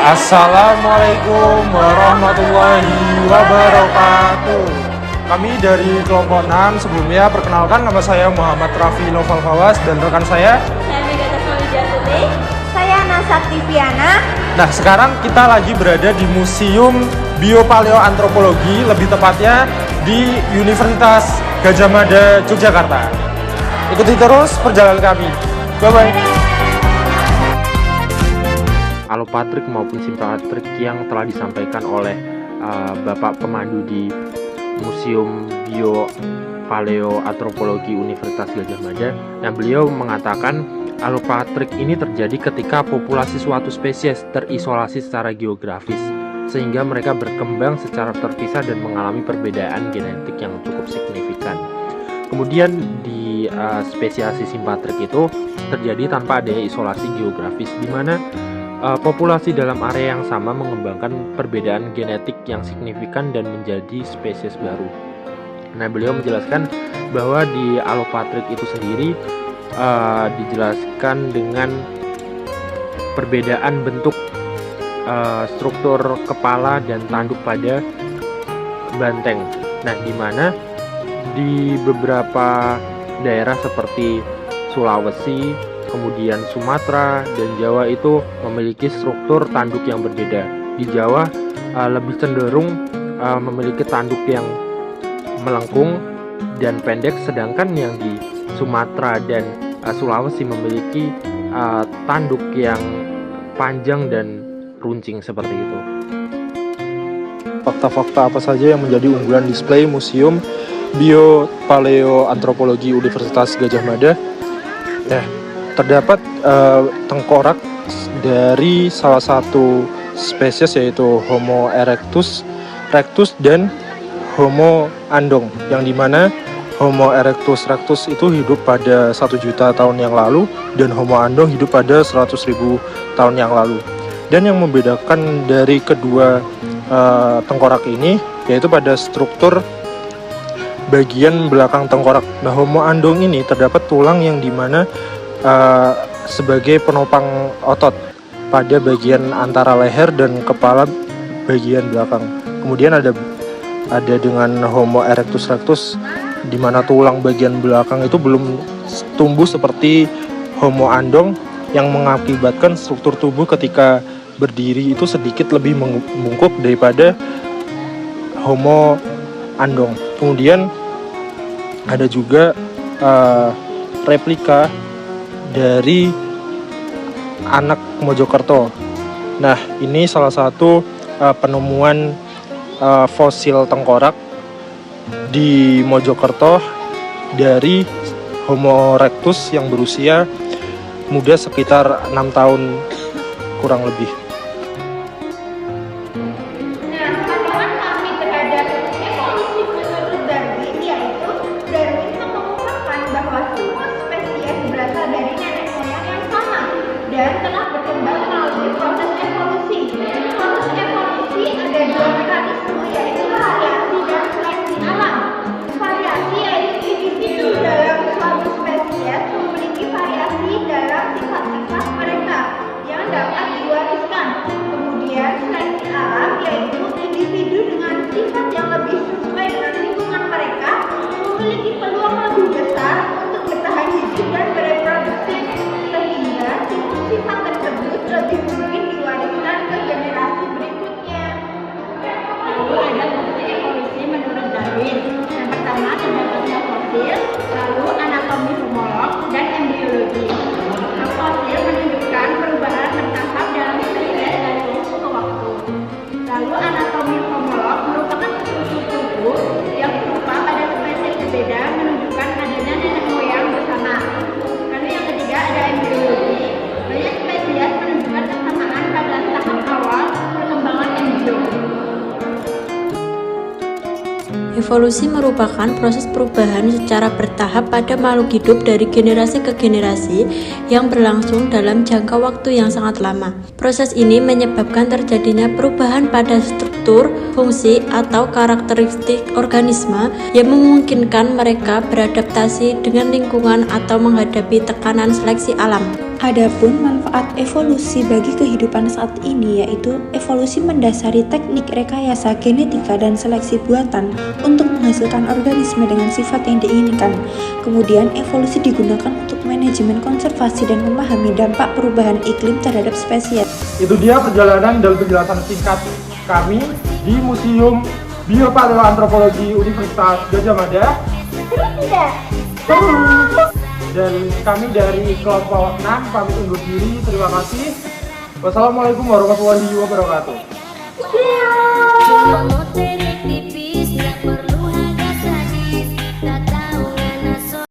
Assalamualaikum warahmatullahi wabarakatuh. Kami dari kelompok 6 sebelumnya perkenalkan, nama saya Muhammad Raffi Noval Fawas dan rekan saya Megata Swawijatuti. Saya Nasakti Viana. Nah, sekarang kita lagi berada di Museum Biopaleoantropologi, lebih tepatnya di Universitas Gadjah Mada, Yogyakarta. Ikuti terus perjalanan kami. Bye-bye. Allopatrik maupun Sympatric yang telah disampaikan oleh Bapak Pemandu di Museum Biopaleoantropologi Universitas Gadjah Mada. Nah, beliau mengatakan allopatrik ini terjadi ketika populasi suatu spesies terisolasi secara geografis, sehingga mereka berkembang secara terpisah dan mengalami perbedaan genetik yang cukup signifikan. Kemudian di spesiasi Sympatric itu terjadi tanpa adanya isolasi geografis, di mana populasi dalam area yang sama mengembangkan perbedaan genetik yang signifikan dan menjadi spesies baru. Nah, beliau menjelaskan bahwa di allopatrik itu sendiri dijelaskan dengan perbedaan bentuk struktur kepala dan tanduk pada banteng. Nah, di mana di beberapa daerah seperti Sulawesi, kemudian Sumatera dan Jawa itu memiliki struktur tanduk yang berbeda. Di Jawa lebih cenderung memiliki tanduk yang melengkung dan pendek, sedangkan yang di Sumatera dan Sulawesi memiliki tanduk yang panjang dan runcing seperti itu. Fakta-fakta apa saja yang menjadi unggulan display Museum Biopaleoantropologi Universitas Gadjah Mada? Ya, terdapat tengkorak dari salah satu spesies yaitu Homo erectus, dan Homo andong, yang dimana Homo erectus rectus itu hidup pada 1 juta tahun yang lalu dan Homo andong hidup pada 100.000 tahun yang lalu. Dan yang membedakan dari kedua tengkorak ini yaitu pada struktur bagian belakang tengkorak. Nah, Homo andong ini terdapat tulang yang dimana sebagai penopang otot pada bagian antara leher dan kepala bagian belakang. Kemudian ada dengan Homo erectus rectus di mana tulang bagian belakang itu belum tumbuh seperti Homo andong, yang mengakibatkan struktur tubuh ketika berdiri itu sedikit lebih membungkuk daripada Homo andong. Kemudian ada juga replika dari anak Mojokerto. Nah, ini salah satu penemuan fosil tengkorak di Mojokerto dari Homo erectus yang berusia muda sekitar 6 tahun kurang lebih. Dan telah berkembang melalui proses evolusi. Proses evolusi ada 2 mekanisme, yaitu variasi dan seleksi alam. Variasi yaitu individu dalam suatu spesies memiliki variasi dalam sifat-sifat mereka yang dapat diwariskan. Kemudian seleksi alam yaitu individu dengan sifat yang lebih sesuai dengan lingkungan mereka memiliki peluang lebih besar untuk bertahan hidup dan bereproduksi, sehingga sifat tersebut lebih mungkin diwariskan ke generasi berikutnya. Lalu ada bukti evolusi menurut Darwin. Yang pertama terdapat fosil, lalu anatomi homolog dan embriologi. Fosil menunjukkan perubahan bertahap dalam spesies dari waktu ke waktu. Lalu anatomi homolog merupakan struktur tubuh yang serupa pada spesies berbeda, menunjukkan adanya nenek moyang bersama. Lalu yang ketiga ada embriologi. Banyak spesies menunjukkan kesamaan pada tahap awal perkembangan embrio. Evolusi merupakan proses perubahan secara bertahap pada makhluk hidup dari generasi ke generasi yang berlangsung dalam jangka waktu yang sangat lama. Proses ini menyebabkan terjadinya perubahan pada struktur, fungsi, atau karakteristik organisme yang memungkinkan mereka beradaptasi dengan lingkungan atau menghadapi tekanan seleksi alam. Adapun manfaat evolusi bagi kehidupan saat ini yaitu evolusi mendasari teknik rekayasa genetika dan seleksi buatan untuk menghasilkan organisme dengan sifat yang diinginkan. Kemudian evolusi digunakan untuk manajemen konservasi dan memahami dampak perubahan iklim terhadap spesies. Itu dia perjalanan dan penjelasan singkat kami di Museum Biopaleoantropologi Universitas Gadjah Mada. Terus tidak? Dan kami dari kelompok 6 pamit undur diri. Terima kasih. Wassalamualaikum warahmatullahi wabarakatuh. Yeah.